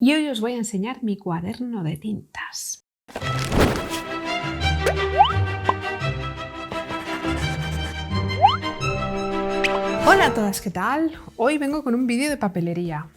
Y hoy os voy a enseñar mi cuaderno de tintas. Hola a todas, ¿qué tal? Hoy vengo con un vídeo de papelería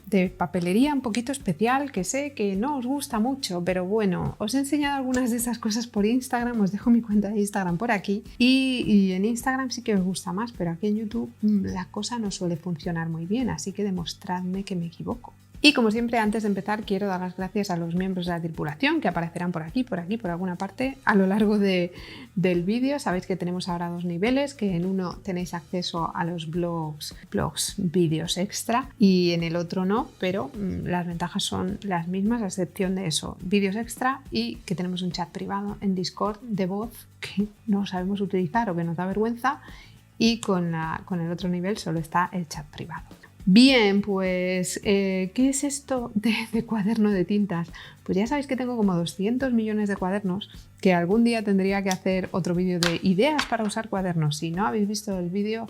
un poquito especial que sé que no os gusta mucho, pero bueno, os he enseñado algunas de esas cosas por Instagram, os dejo mi cuenta de Instagram por aquí y en Instagram sí que os gusta más, pero aquí en YouTube la cosa no suele funcionar muy bien, así que demostradme que me equivoco. Y como siempre, antes de empezar, quiero dar las gracias a los miembros de la tripulación que aparecerán por aquí, por alguna parte a lo largo del vídeo. Sabéis que tenemos ahora dos niveles, que en uno tenéis acceso a los blogs, vídeos extra y en el otro no, pero las ventajas son las mismas a excepción de eso, vídeos extra y que tenemos un chat privado en Discord de voz que no sabemos utilizar o que nos da vergüenza y con el otro nivel solo está el chat privado. Bien, pues, ¿qué es esto de cuaderno de tintas? Pues ya sabéis que tengo como 200 millones de cuadernos, que algún día tendría que hacer otro vídeo de ideas para usar cuadernos. Si no habéis visto el vídeo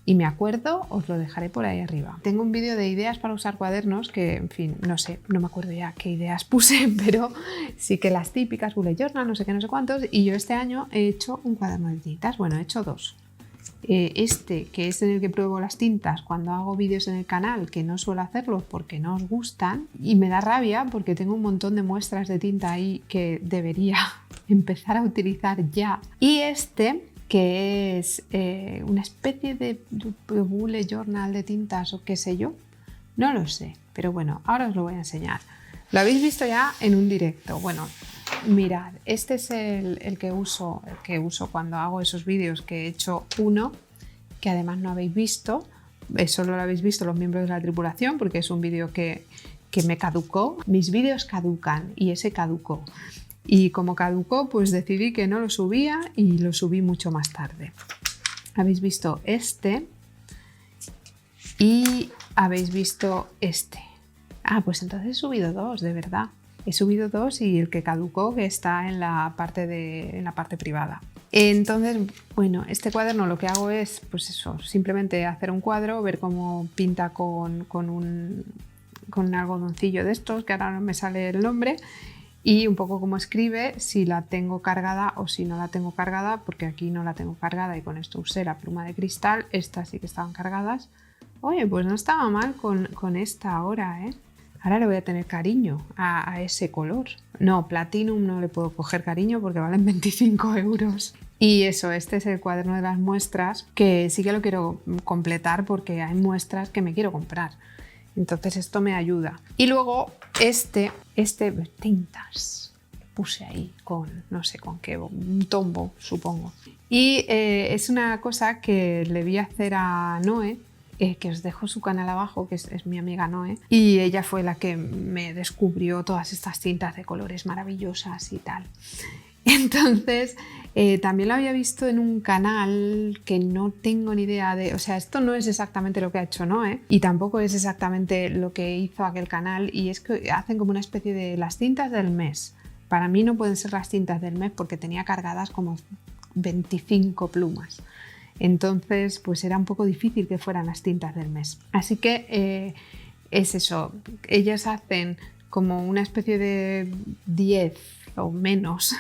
y me acuerdo, os lo dejaré por ahí arriba. Tengo un vídeo de ideas para usar cuadernos que, en fin, no sé, no me acuerdo ya qué ideas puse, pero sí que las típicas, bullet journal, no sé qué, no sé cuántos, y yo este año he hecho un cuaderno de tintas. Bueno, he hecho dos. Este, que es en el que pruebo las tintas cuando hago vídeos en el canal, que no suelo hacerlos porque no os gustan y me da rabia porque tengo un montón de muestras de tinta ahí que debería empezar a utilizar ya. Y este, que es una especie de bullet journal de tintas o qué sé yo, no lo sé, pero bueno, ahora os lo voy a enseñar. Lo habéis visto ya en un directo. Bueno, mirad, este es el que uso cuando hago esos vídeos, que he hecho uno que además no habéis visto, solo lo habéis visto los miembros de la tripulación porque es un vídeo que me caducó. Mis vídeos caducan y ese caducó. Y como caducó, pues decidí que no lo subía y lo subí mucho más tarde. Habéis visto este y habéis visto este. Ah, pues entonces he subido dos, de verdad. He subido dos y el que caducó que está en la parte privada. Entonces, bueno, este cuaderno lo que hago es, pues eso, simplemente hacer un cuadro, ver cómo pinta con un algodoncillo de estos, que ahora no me sale el nombre, y un poco cómo escribe, si la tengo cargada o si no la tengo cargada, porque aquí no la tengo cargada y con esto usé la pluma de cristal, estas sí que estaban cargadas. Oye, pues no estaba mal con esta ahora, ¿eh? Ahora le voy a tener cariño a ese color. No, Platinum no le puedo coger cariño porque valen 25 euros. Y eso, este es el cuaderno de las muestras, que sí que lo quiero completar porque hay muestras que me quiero comprar. Entonces esto me ayuda. Y luego este tintas. Puse ahí con, no sé con qué, un tombo, supongo. Y es una cosa que le vi hacer a Noé, que os dejo su canal abajo, que es mi amiga Noé, y ella fue la que me descubrió todas estas tintas de colores maravillosas y tal. Entonces, también lo había visto en un canal que no tengo ni idea de, o sea, esto no es exactamente lo que ha hecho Noé y tampoco es exactamente lo que hizo aquel canal, y es que hacen como una especie de las tintas del mes. Para mí no pueden ser las tintas del mes porque tenía cargadas como 25 plumas. Entonces, pues era un poco difícil que fueran las tintas del mes. Así que es eso, ellas hacen como una especie de 10 o menos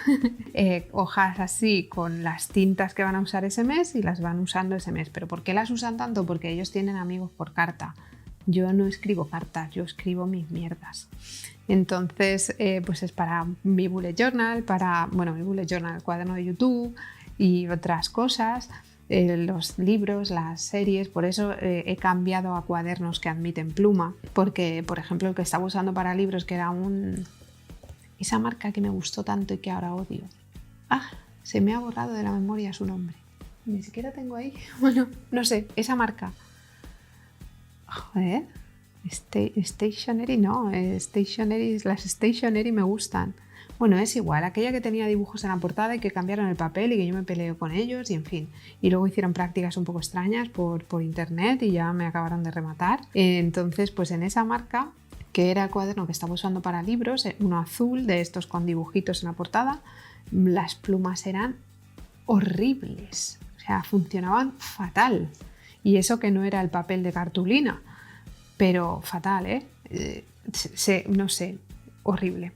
hojas así con las tintas que van a usar ese mes y las van usando ese mes. ¿Pero por qué las usan tanto? Porque ellos tienen amigos por carta. Yo no escribo cartas, yo escribo mis mierdas. Entonces, pues es para mi bullet journal, mi bullet journal, el cuaderno de YouTube y otras cosas. Los libros, las series, por eso he cambiado a cuadernos que admiten pluma, porque por ejemplo el que estaba usando para libros, que era esa marca que me gustó tanto y que ahora odio, se me ha borrado de la memoria su nombre, ni siquiera tengo ahí, bueno, no sé, esa marca, joder, Stationery no, las Stationery me gustan. Bueno, es igual, aquella que tenía dibujos en la portada y que cambiaron el papel y que yo me peleo con ellos y en fin. Y luego hicieron prácticas un poco extrañas por internet y ya me acabaron de rematar. Entonces, pues en esa marca, que era el cuaderno que estaba usando para libros, uno azul de estos con dibujitos en la portada, las plumas eran horribles. O sea, funcionaban fatal. Y eso que no era el papel de cartulina, pero fatal, ¿eh? no sé, horrible.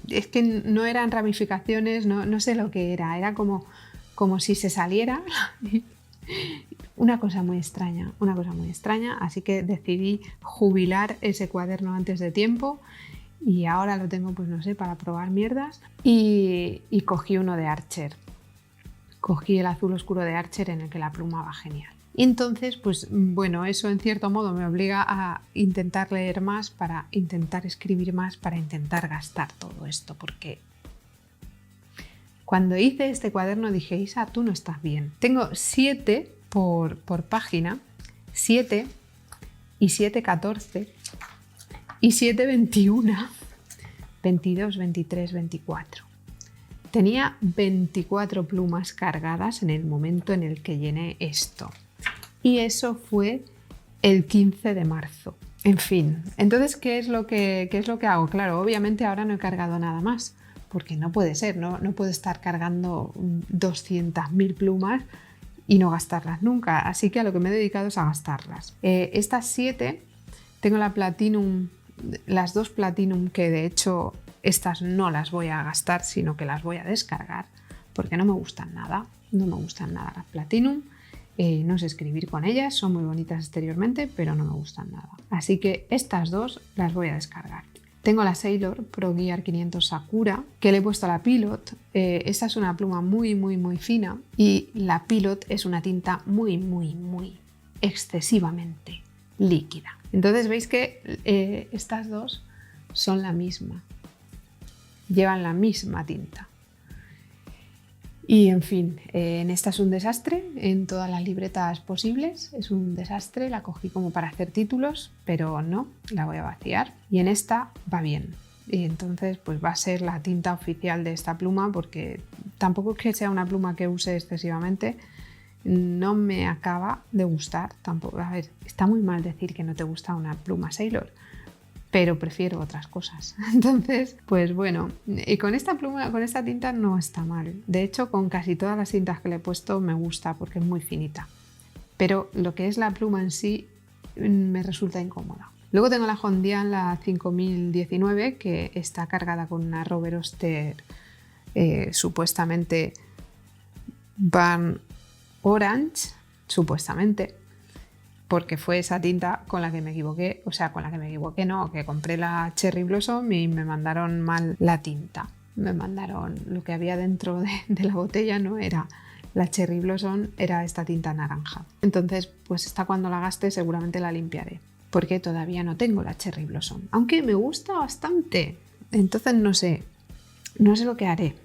Es que no eran ramificaciones, no sé lo que era como si se saliera. Una cosa muy extraña, así que decidí jubilar ese cuaderno antes de tiempo y ahora lo tengo, pues no sé, para probar mierdas y cogí uno de Archer. Cogí el azul oscuro de Archer en el que la pluma va genial. Y entonces, pues bueno, eso en cierto modo me obliga a intentar leer más, para intentar escribir más, para intentar gastar todo esto, porque cuando hice este cuaderno dije, Isa, tú no estás bien. Tengo 7 por página, 7 y 7, 14 y 7, 21, 22, 23, 24. Tenía 24 plumas cargadas en el momento en el que llené esto. Y eso fue el 15 de marzo. En fin, entonces, ¿qué es lo que hago? Claro, obviamente ahora no he cargado nada más, porque no puede ser, no puedo estar cargando 200.000 plumas y no gastarlas nunca. Así que a lo que me he dedicado es a gastarlas. Estas 7, tengo la Platinum, las 2 Platinum, que de hecho estas no las voy a gastar, sino que las voy a descargar, porque no me gustan nada. No me gustan nada las Platinum. No sé escribir con ellas, son muy bonitas exteriormente, pero no me gustan nada. Así que estas 2 las voy a descargar. Tengo la Sailor Pro Gear 500 Sakura, que le he puesto a la Pilot. Esta es una pluma muy, muy, muy fina y la Pilot es una tinta muy, muy, muy excesivamente líquida. Entonces veis que estas 2 son la misma, llevan la misma tinta. Y en fin, en esta es un desastre, en todas las libretas posibles es un desastre. La cogí como para hacer títulos, pero no, la voy a vaciar. Y en esta va bien. Y entonces pues va a ser la tinta oficial de esta pluma, porque tampoco es que sea una pluma que use excesivamente. No me acaba de gustar tampoco. A ver, está muy mal decir que no te gusta una pluma Sailor, pero prefiero otras cosas. Entonces, pues bueno, y con esta pluma, con esta tinta no está mal. De hecho, con casi todas las tintas que le he puesto me gusta porque es muy finita. Pero lo que es la pluma en sí me resulta incómoda. Luego tengo la Hondian, la 5019, que está cargada con una Robert Oster supuestamente Burnt Orange, supuestamente, porque fue esa tinta con la que me equivoqué, que compré la Cherry Blossom y me mandaron mal la tinta. Me mandaron lo que había dentro de la botella, no era la Cherry Blossom, era esta tinta naranja. Entonces, pues esta, cuando la gaste seguramente la limpiaré, porque todavía no tengo la Cherry Blossom, aunque me gusta bastante. Entonces no sé lo que haré.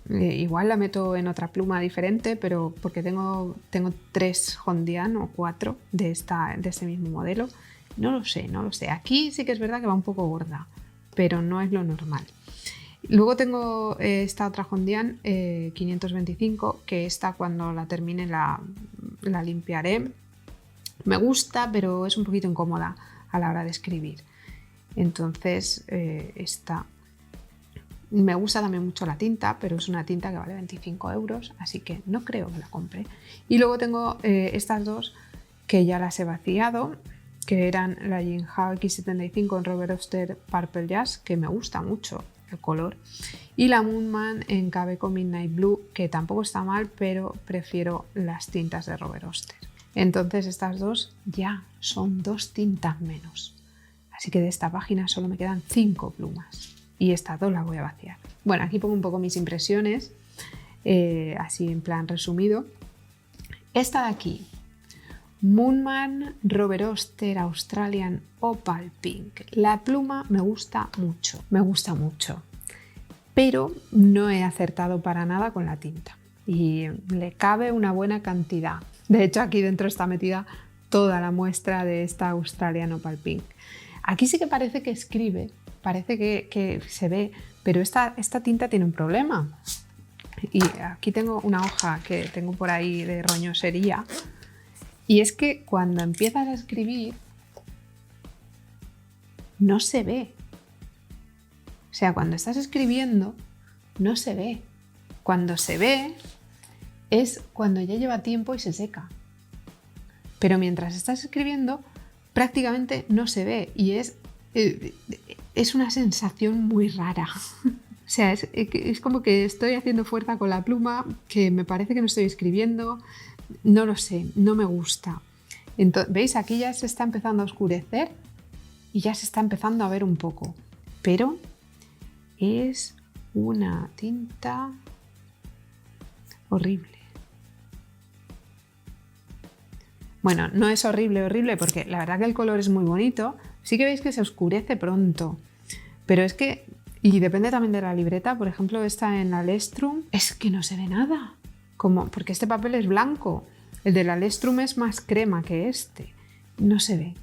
Igual la meto en otra pluma diferente, pero porque tengo 3 Hondian o 4 de ese mismo modelo. No lo sé. Aquí sí que es verdad que va un poco gorda, pero no es lo normal. Luego tengo esta otra Hondian 525, que esta, cuando la termine, la limpiaré. Me gusta, pero es un poquito incómoda a la hora de escribir. Entonces esta... Me gusta también mucho la tinta, pero es una tinta que vale 25 €, así que no creo que la compre. Y luego tengo estas 2 que ya las he vaciado, que eran la Jinhao X75 en Robert Oster Purple Jazz, que me gusta mucho el color, y la Moonman en Kaweco Midnight Blue, que tampoco está mal, pero prefiero las tintas de Robert Oster. Entonces estas 2 ya son 2 tintas menos. Así que de esta página solo me quedan 5 plumas. Y estas 2 las voy a vaciar. Bueno, aquí pongo un poco mis impresiones, así en plan resumido. Esta de aquí, Moonman Robert Oster Australian Opal Pink. La pluma me gusta mucho, pero no he acertado para nada con la tinta. Y le cabe una buena cantidad. De hecho, aquí dentro está metida toda la muestra de esta Australian Opal Pink. Aquí sí que parece que escribe, parece que se ve, pero esta tinta tiene un problema. Y aquí tengo una hoja que tengo por ahí de roñosería, y es que cuando empiezas a escribir no se ve. O sea, cuando estás escribiendo no se ve. Cuando se ve es cuando ya lleva tiempo y se seca. Pero mientras estás escribiendo prácticamente no se ve, y es es una sensación muy rara. O sea, es como que estoy haciendo fuerza con la pluma, que me parece que no estoy escribiendo, no lo sé, no me gusta. Entonces, ¿veis? Aquí ya se está empezando a oscurecer y ya se está empezando a ver un poco, pero es una tinta horrible. Bueno, no es horrible porque la verdad que el color es muy bonito. Sí que veis que se oscurece pronto, pero es que, y depende también de la libreta, por ejemplo esta en la Lestrum, es que no se ve nada, porque este papel es blanco, el de la Lestrum es más crema que este. No se ve,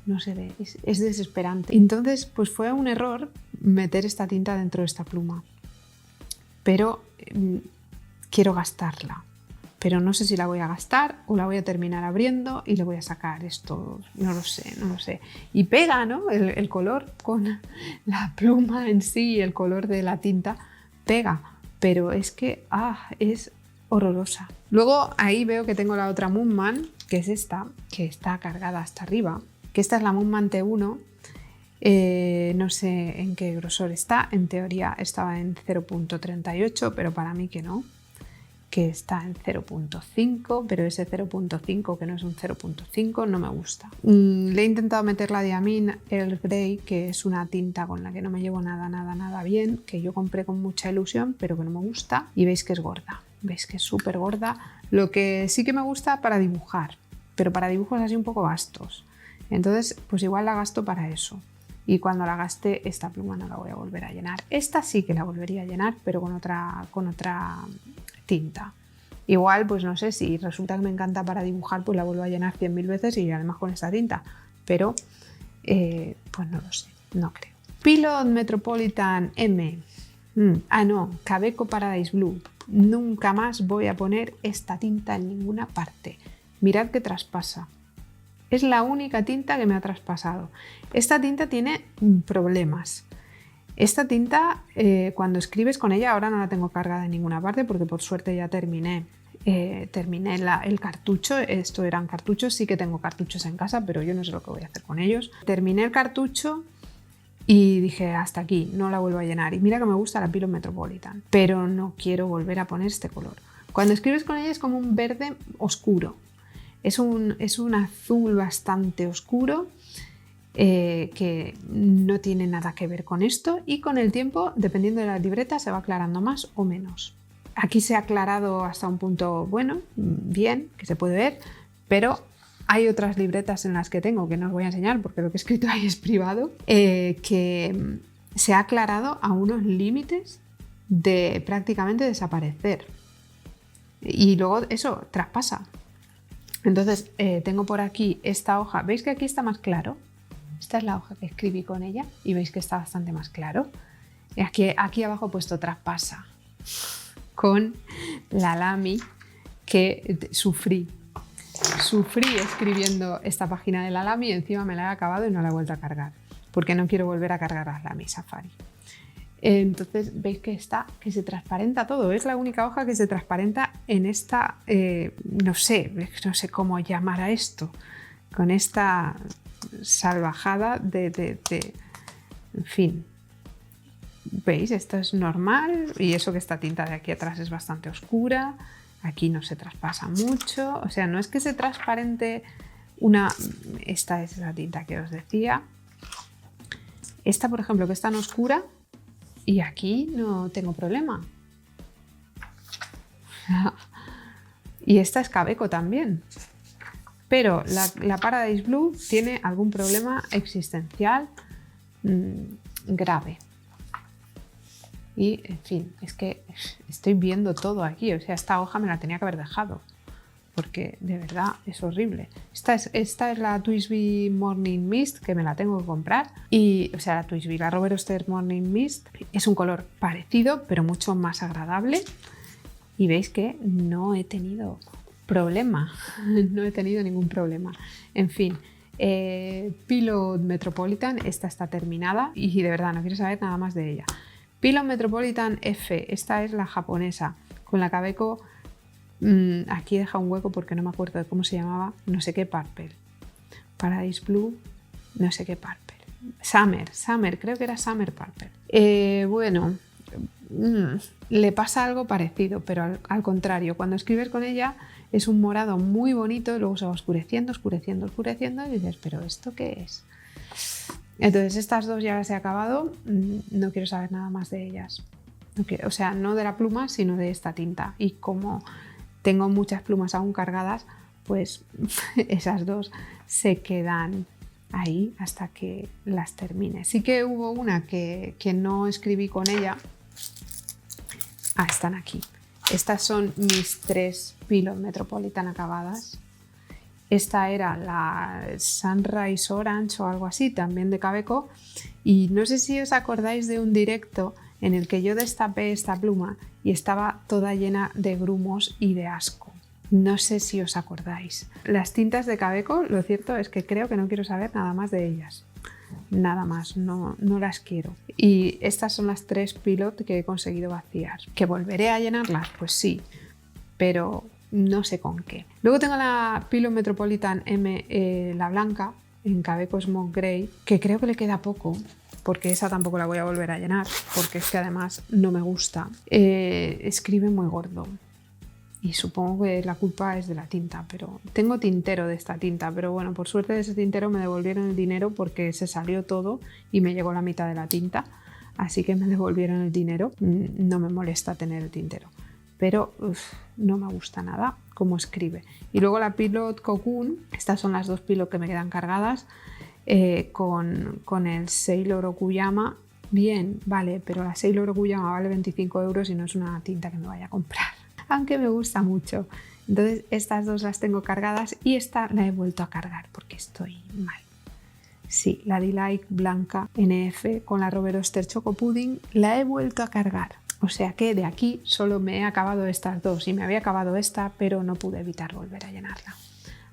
es desesperante. Entonces, pues fue un error meter esta tinta dentro de esta pluma, pero quiero gastarla. Pero no sé si la voy a gastar o la voy a terminar abriendo y le voy a sacar esto, no lo sé. Y pega, ¿no? El color con la pluma en sí, el color de la tinta, pega. Pero es que, es horrorosa. Luego ahí veo que tengo la otra Moonman, que es esta, que está cargada hasta arriba. Que esta es la Moonman T1. No sé en qué grosor está. En teoría estaba en 0.38, pero para mí que no. Que está en 0.5, pero ese 0.5 que no es un 0.5 no me gusta. Le he intentado meter la Diamine Earl Grey, que es una tinta con la que no me llevo nada bien, que yo compré con mucha ilusión, pero que no me gusta, y veis que es gorda, veis que es súper gorda. Lo que sí que me gusta para dibujar, pero para dibujos así un poco vastos. Entonces, pues igual la gasto para eso. Y cuando la gaste, esta pluma no la voy a volver a llenar. Esta sí que la volvería a llenar, pero con otra tinta. Igual, pues no sé, si resulta que me encanta para dibujar, pues la vuelvo a llenar 100.000 veces y además con esta tinta. Pero, pues no lo sé, no creo. Pilot Metropolitan M. No, Kaweco Paradise Blue. Nunca más voy a poner esta tinta en ninguna parte. Mirad que traspasa. Es la única tinta que me ha traspasado. Esta tinta tiene problemas. Esta tinta, cuando escribes con ella, ahora no la tengo cargada en ninguna parte porque por suerte ya terminé el cartucho. Esto eran cartuchos, sí que tengo cartuchos en casa, pero yo no sé lo que voy a hacer con ellos. Terminé el cartucho y dije, hasta aquí, no la vuelvo a llenar. Y mira que me gusta la Pilot Metropolitan, pero no quiero volver a poner este color. Cuando escribes con ella es como un verde oscuro. Es un azul bastante oscuro. Que no tiene nada que ver con esto y con el tiempo, dependiendo de la libreta, se va aclarando más o menos. Aquí se ha aclarado hasta un punto bueno, bien, que se puede ver, pero hay otras libretas en las que tengo, que no os voy a enseñar porque lo que he escrito ahí es privado, que se ha aclarado a unos límites de prácticamente desaparecer. Y luego eso traspasa. Entonces tengo por aquí esta hoja, ¿veis que aquí está más claro? Esta es la hoja que escribí con ella y veis que está bastante más claro. Y aquí abajo he puesto traspasa con la Lamy que sufrí escribiendo esta página de la Lamy y encima me la he acabado y no la he vuelto a cargar porque no quiero volver a cargar la Lamy Safari. Entonces veis que se transparenta todo. Es la única hoja que se transparenta en esta, no sé cómo llamar a esto, con esta salvajada en fin. ¿Veis? Esto es normal y eso que esta tinta de aquí atrás es bastante oscura. Aquí no se traspasa mucho. O sea, no es que se transparente esta es la tinta que os decía. Esta, por ejemplo, que es tan oscura y aquí no tengo problema. Y esta es Kaweco también. Pero la Paradise Blue tiene algún problema existencial grave. Y, en fin, es que estoy viendo todo aquí. O sea, esta hoja me la tenía que haber dejado. Porque, de verdad, es horrible. Esta es la TWSBI Morning Mist, que me la tengo que comprar. Y, o sea, la Robert Oster Morning Mist es un color parecido, pero mucho más agradable. Y veis que no he tenido problema, no he tenido ningún problema. En fin, Pilot Metropolitan, esta está terminada y de verdad no quiero saber nada más de ella. Pilot Metropolitan F, esta es la japonesa, con la Kaweco, aquí deja un hueco porque no me acuerdo de cómo se llamaba, no sé qué Purple. Paradise Blue, no sé qué Purple. Summer, creo que era Summer Purple. Bueno, le pasa algo parecido, pero al contrario, cuando escribes con ella es un morado muy bonito y luego se va oscureciendo y dices, ¿pero esto qué es? Entonces estas dos ya las he acabado, no quiero saber nada más de ellas. O sea, no de la pluma, sino de esta tinta. Y como tengo muchas plumas aún cargadas, pues esas dos se quedan ahí hasta que las termine. Sí que hubo una que no escribí con ella. Están aquí. Estas son mis 3 Pilot Metropolitan acabadas. Esta era la Sunrise Orange o algo así, también de Kaweco. Y no sé si os acordáis de un directo en el que yo destapé esta pluma y estaba toda llena de grumos y de asco. No sé si os acordáis. Las tintas de Kaweco, lo cierto es que creo que no quiero saber nada más de ellas. Nada más, no las quiero. Y estas son las 3 Pilot que he conseguido vaciar. ¿Que volveré a llenarlas? Pues sí, pero no sé con qué. Luego tengo la Pilot Metropolitan M, la blanca, en Kaweco Smoke Grey, que creo que le queda poco, porque esa tampoco la voy a volver a llenar, porque es que además no me gusta. Escribe muy gordo. Y supongo que la culpa es de la tinta, pero tengo tintero de esta tinta, pero bueno, por suerte de ese tintero me devolvieron el dinero porque se salió todo y me llegó la mitad de la tinta, así que me devolvieron el dinero. No me molesta tener el tintero, pero no me gusta nada cómo escribe. Y luego la Pilot Cocoon, estas son las 2 Pilot que me quedan cargadas, con el Sailor Okuyama. Bien, vale, pero la Sailor Okuyama vale 25 € y no es una tinta que me vaya a comprar, aunque me gusta mucho. Entonces estas dos las tengo cargadas y esta la he vuelto a cargar porque estoy mal. Sí, la Delight blanca NF con la Robert Oster Choco Pudding la he vuelto a cargar. O sea que de aquí solo me he acabado estas dos y me había acabado esta, pero no pude evitar volver a llenarla.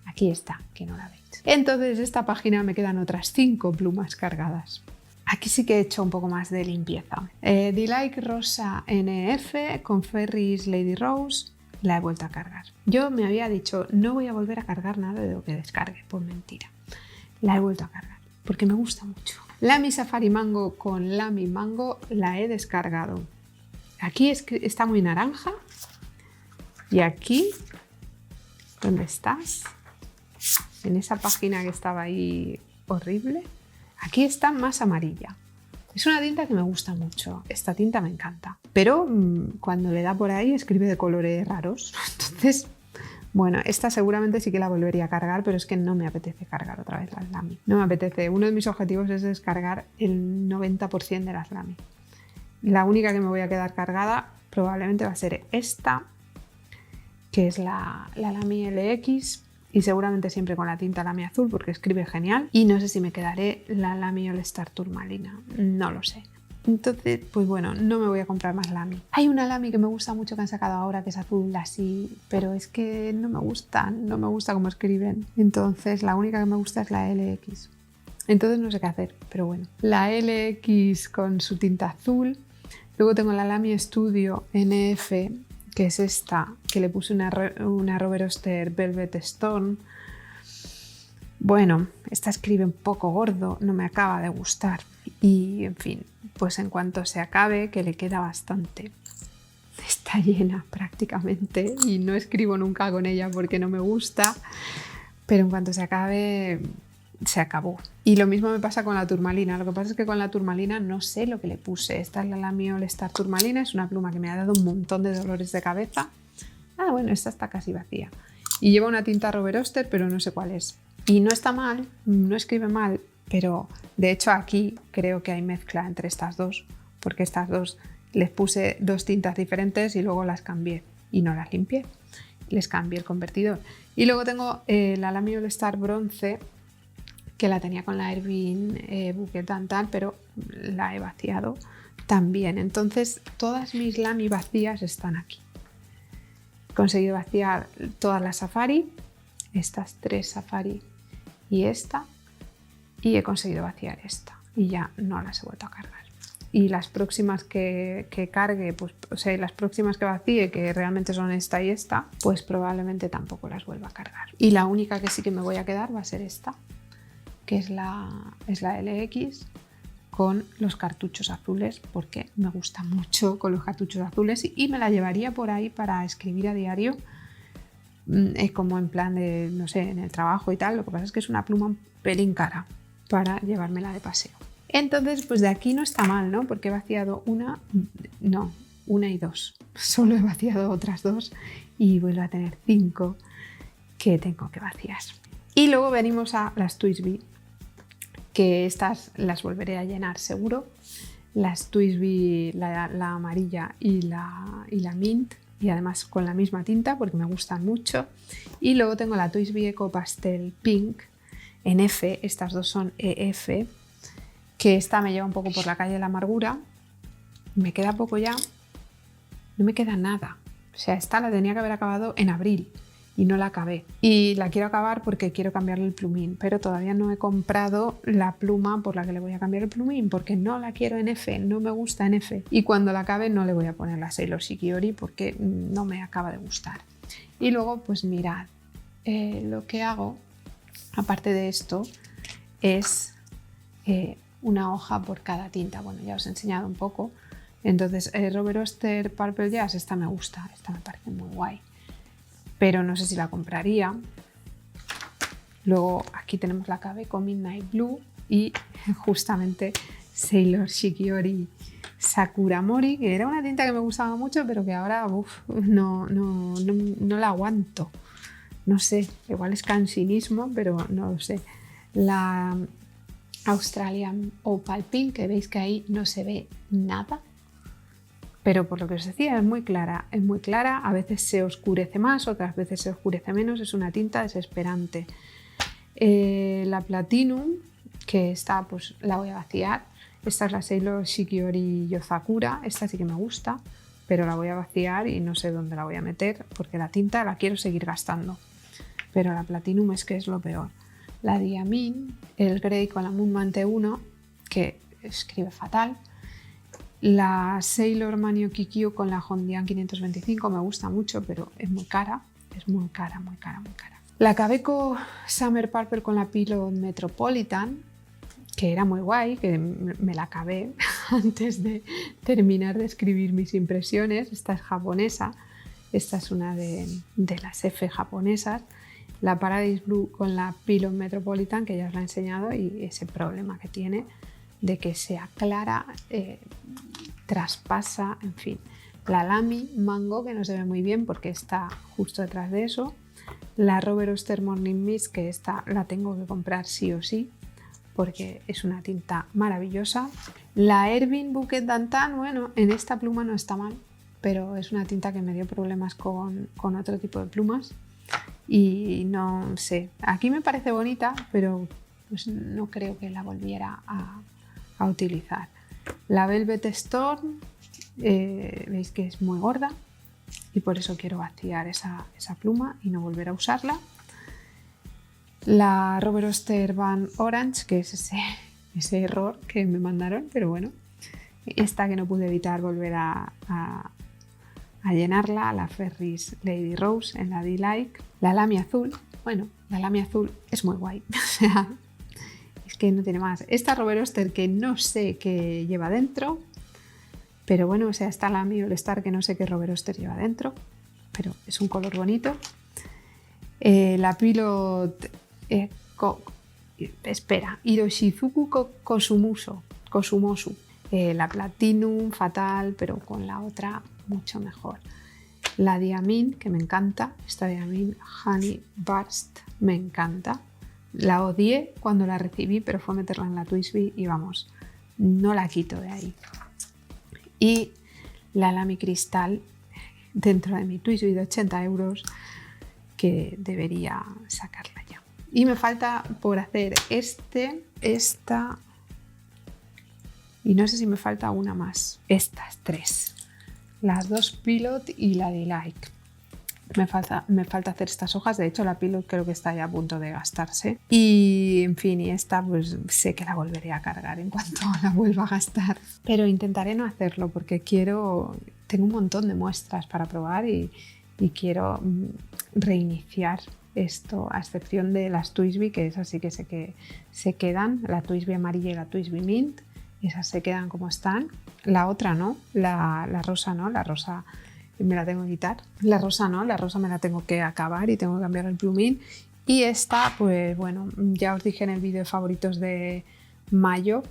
Aquí está, que no la veis. Entonces esta página me quedan otras 5 plumas cargadas. Aquí sí que he hecho un poco más de limpieza. Delight Rosa NF con Ferris Lady Rose la he vuelto a cargar. Yo me había dicho no voy a volver a cargar nada de lo que descargue, pues mentira. La he vuelto a cargar porque me gusta mucho. Lamy Safari Mango con Lamy Mango la he descargado. Aquí está muy naranja y aquí, ¿dónde estás? En esa página que estaba ahí horrible. Aquí está más amarilla. Es una tinta que me gusta mucho. Esta tinta me encanta. Pero cuando le da por ahí escribe de colores raros. Entonces, bueno, esta seguramente sí que la volvería a cargar, pero es que no me apetece cargar otra vez las Lamy. No me apetece. Uno de mis objetivos es descargar el 90% de las Lamy. La única que me voy a quedar cargada probablemente va a ser esta, que es la Lamy LX. Y seguramente siempre con la tinta Lamy azul porque escribe genial. Y no sé si me quedaré la Lamy All Star Turmalina, no lo sé. Entonces, pues bueno, no me voy a comprar más Lamy. Hay una Lamy que me gusta mucho que han sacado ahora, que es azul así, pero es que no me gusta cómo escriben. Entonces la única que me gusta es la LX. Entonces no sé qué hacer, pero bueno. La LX con su tinta azul. Luego tengo la Lamy Studio NF, que es esta, que le puse una Robert Oster Velvet Storm. Bueno, esta escribe un poco gordo, no me acaba de gustar. Y en fin, pues en cuanto se acabe, que le queda bastante, está llena prácticamente y no escribo nunca con ella porque no me gusta, pero en cuanto se acabe, se acabó. Y lo mismo me pasa con la turmalina. Lo que pasa es que con la turmalina no sé lo que le puse. Esta es la Lamy All Star Turmalina, es una pluma que me ha dado un montón de dolores de cabeza. Bueno, esta está casi vacía. Y lleva una tinta Robert Oster, pero no sé cuál es. Y no está mal, no escribe mal, pero de hecho aquí creo que hay mezcla entre estas dos, porque estas dos les puse 2 tintas diferentes y luego las cambié y no las limpié. Les cambié el convertidor. Y luego tengo la Lamy All Star Bronce, que la tenía con la Erbin Bouquet Tantal, pero la he vaciado también. Entonces todas mis Lamy vacías están aquí. He conseguido vaciar todas las Safari, estas 3 Safari y esta, y he conseguido vaciar esta y ya no las he vuelto a cargar. Y las próximas que cargue, pues, o sea, las próximas que vacíe, que realmente son esta y esta, pues probablemente tampoco las vuelva a cargar. Y la única que sí que me voy a quedar va a ser esta, que es la LX, con los cartuchos azules, porque me gusta mucho con los cartuchos azules y me la llevaría por ahí para escribir a diario, como en plan de, no sé, en el trabajo y tal. Lo que pasa es que es una pluma un pelín cara para llevármela de paseo. Entonces, pues de aquí no está mal, ¿no? Porque he vaciado una y dos. Solo he vaciado otras 2 y vuelvo a tener 5 que tengo que vaciar. Y luego venimos a las Twisby, que estas las volveré a llenar seguro. Las Twisby, la amarilla y la mint, y además con la misma tinta porque me gustan mucho. Y luego tengo la Twisby Eco Pastel Pink en F, estas dos son EF, que esta me lleva un poco por la calle de la amargura. Me queda poco ya, no me queda nada. O sea, esta la tenía que haber acabado en abril y no la acabé. Y la quiero acabar porque quiero cambiarle el plumín, pero todavía no he comprado la pluma por la que le voy a cambiar el plumín, porque no la quiero en F, no me gusta en F. Y cuando la acabe no le voy a poner la Sailor Shikiori porque no me acaba de gustar. Y luego, pues mirad, lo que hago, aparte de esto, es una hoja por cada tinta. Bueno, ya os he enseñado un poco. Entonces, Robert Oster Purple Jazz, esta me gusta, esta me parece muy guay, pero no sé si la compraría. Luego aquí tenemos la Kaweco Midnight Blue y justamente Sailor Shikiori Sakura Mori, que era una tinta que me gustaba mucho, pero que ahora no la aguanto. No sé, igual es cansinismo, pero no lo sé. La Australian Opal Pink, que veis que ahí no se ve nada, pero por lo que os decía, es muy clara, a veces se oscurece más, otras veces se oscurece menos, es una tinta desesperante. La Platinum, que esta pues la voy a vaciar, esta es la Sailor Shikiori Yozakura, esta sí que me gusta, pero la voy a vaciar y no sé dónde la voy a meter, porque la tinta la quiero seguir gastando, pero la Platinum es que es lo peor. La Diamine, el Grey con la Moon Mante 1, que escribe fatal. La Sailor Manio Kikyu con la Hondian 525 me gusta mucho, pero es muy cara, muy cara. La Kaweco Summer Purple con la Pilot Metropolitan, que era muy guay, que me la acabé antes de terminar de escribir mis impresiones. Esta es japonesa, esta es una de las F japonesas. La Paradise Blue con la Pilot Metropolitan, que ya os la he enseñado, y ese problema que tiene de que se aclara, traspasa, en fin. La Lamy Mango, que no se ve muy bien porque está justo detrás de eso. La Robert Oster Morning Mist, que esta la tengo que comprar sí o sí, porque es una tinta maravillosa. La Erbin Bouquet d'Antan, bueno, en esta pluma no está mal, pero es una tinta que me dio problemas con otro tipo de plumas. Y no sé, aquí me parece bonita, pero pues no creo que la volviera a utilizar. La Velvet Storm, veis que es muy gorda y por eso quiero vaciar esa pluma y no volver a usarla. La Robert Oster Van Orange, que es ese error que me mandaron, pero bueno, esta que no pude evitar volver a llenarla. La Ferris Lady Rose en la D-Like. La Lamy Azul, bueno, la Lamy Azul es muy guay, o sea, es que no tiene más. Esta Robert Oster que no sé qué lleva dentro, pero bueno, o sea, esta Lamy All Star que no sé qué Robert Oster lleva dentro, pero es un color bonito. La Pilot Hiroshizuku Kosumosu. La Platinum fatal, pero con la otra mucho mejor. La Diamine, que me encanta, esta Diamine Honey Burst me encanta. La odié cuando la recibí, pero fue meterla en la Twisby y vamos, no la quito de ahí. Y la Lamy Crystal dentro de mi Twisby de 80 €, que debería sacarla ya. Y me falta por hacer esta y no sé si me falta una más. Estas 3. Las 2 Pilot y la de Like. Me falta hacer estas hojas. De hecho, la Pilot creo que está ya a punto de gastarse. Y en fin, y esta pues sé que la volveré a cargar en cuanto la vuelva a gastar. Pero intentaré no hacerlo porque tengo un montón de muestras para probar y quiero reiniciar esto, a excepción de las Twisby, que esas sí que se quedan, la Twisby amarilla y la Twisby mint, esas se quedan como están. La otra no, la rosa no, la rosa me la tengo que quitar. La rosa no, la rosa me la tengo que acabar y tengo que cambiar el plumín. Y esta, pues bueno, ya os dije en el vídeo de favoritos de mayo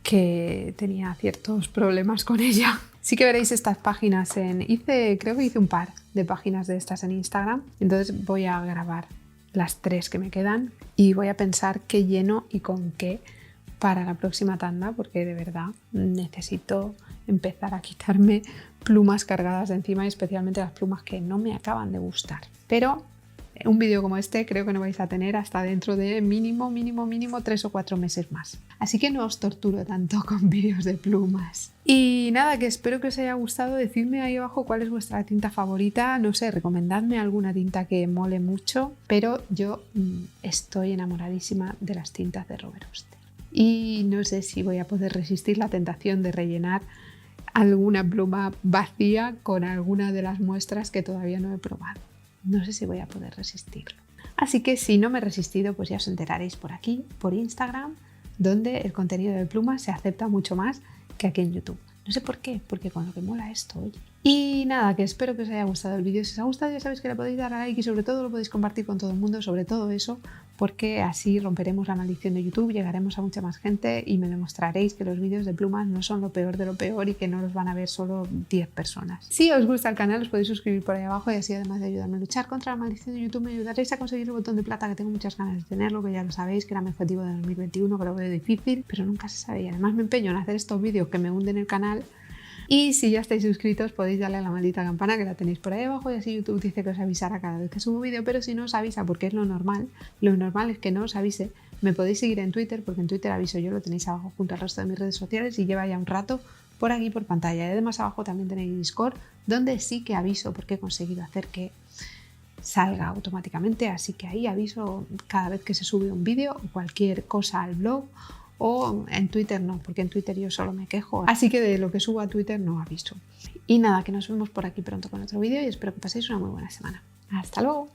que tenía ciertos problemas con ella. Sí que veréis estas páginas creo que hice un par de páginas de estas en Instagram. Entonces voy a grabar las 3 que me quedan y voy a pensar qué lleno y con qué para la próxima tanda, porque de verdad necesito empezar a quitarme plumas cargadas de encima y especialmente las plumas que no me acaban de gustar. Pero un vídeo como este creo que no vais a tener hasta dentro de mínimo 3 o 4 meses más. Así que no os torturo tanto con vídeos de plumas. Y nada, que espero que os haya gustado. Decidme ahí abajo cuál es vuestra tinta favorita. No sé, recomendadme alguna tinta que mole mucho. Pero yo estoy enamoradísima de las tintas de Robert Oster. Y no sé si voy a poder resistir la tentación de rellenar alguna pluma vacía con alguna de las muestras que todavía no he probado. No sé si voy a poder resistirlo. Así que si no me he resistido, pues ya os enteraréis por aquí, por Instagram, donde el contenido de plumas se acepta mucho más que aquí en YouTube. No sé por qué, porque con lo que mola esto, oye. Y nada, que espero que os haya gustado el vídeo. Si os ha gustado ya sabéis que le podéis dar a like y sobre todo lo podéis compartir con todo el mundo, sobre todo eso, porque así romperemos la maldición de YouTube, llegaremos a mucha más gente y me demostraréis que los vídeos de plumas no son lo peor de lo peor y que no los van a ver solo 10 personas. Si os gusta el canal os podéis suscribir por ahí abajo y así además de ayudarme a luchar contra la maldición de YouTube me ayudaréis a conseguir el botón de plata, que tengo muchas ganas de tenerlo, que ya lo sabéis, que era mi objetivo de 2021, que lo veo difícil, pero nunca se sabe y además me empeño en hacer estos vídeos que me hunden el canal. Y si ya estáis suscritos podéis darle a la maldita campana, que la tenéis por ahí abajo, y así YouTube dice que os avisará cada vez que subo vídeo, pero si no os avisa, porque es lo normal es que no os avise. Me podéis seguir en Twitter, porque en Twitter aviso yo, lo tenéis abajo junto al resto de mis redes sociales y lleva ya un rato por aquí por pantalla. Y además abajo también tenéis Discord, donde sí que aviso porque he conseguido hacer que salga automáticamente, así que ahí aviso cada vez que se sube un vídeo o cualquier cosa al blog. O en Twitter no, porque en Twitter yo solo me quejo. Así que de lo que subo a Twitter no aviso. Y nada, que nos vemos por aquí pronto con otro vídeo y espero que paséis una muy buena semana. ¡Hasta luego!